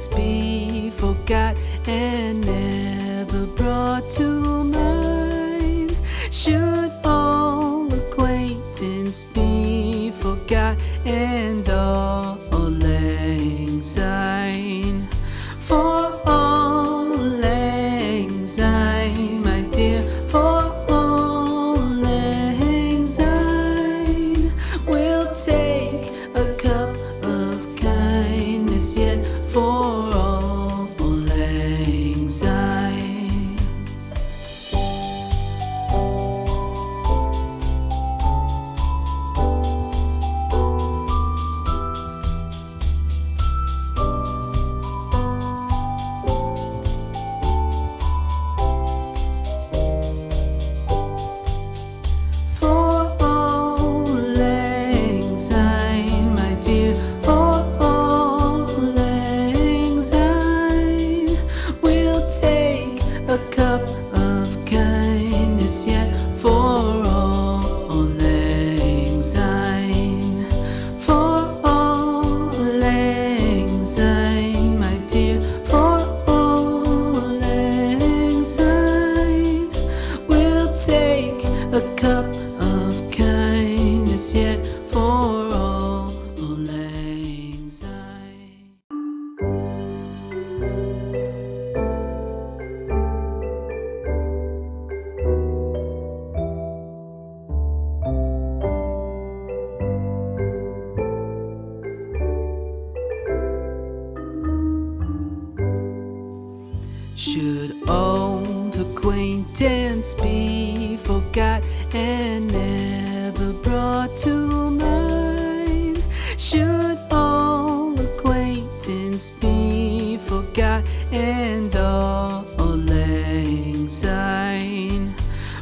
acquaintance be forgot and never brought to mind? Should all acquaintance be forgot and all lang syne? For all lang syne, my dear, for all lang syne, we'll take a cup of kindness yet for all lang syne. A cup of kindness yet for all lang syne. For all lang syne, my dear, for all lang syne, we'll take a cup of kindness yet for all lang syne. Should old acquaintance be forgot and never brought to mind? Should old acquaintance be forgot and all lang syne?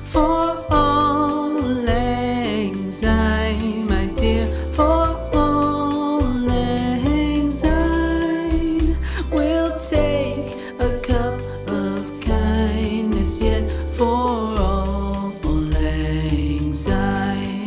For all lang syne, my dear, for all lang syne, we'll take a cup of kindness yet for all lang syne.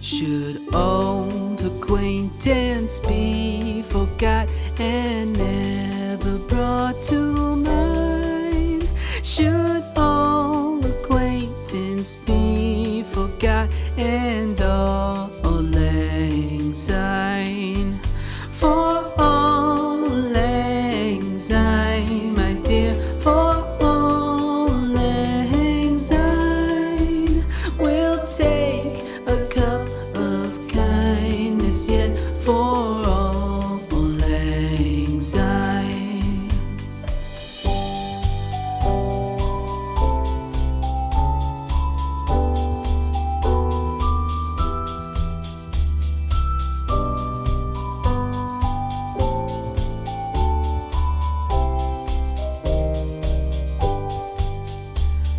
Should old acquaintance be forgot and never brought to mind? Should old acquaintance be forgot and all lang syne? For all lang syne, my dear, for all lang syne, we'll take a cup of kindness yet for all lang syne.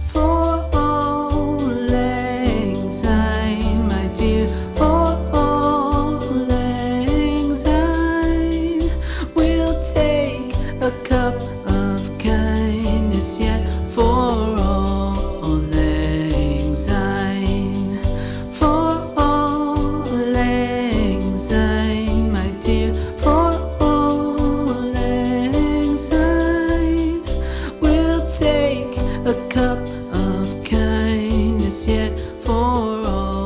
For all lang syne, my dear, for all lang syne, we'll take a cup of kindness yet for all lang syne. For all lang syne, my dear, for all lang syne, we'll take a cup of kindness yet for all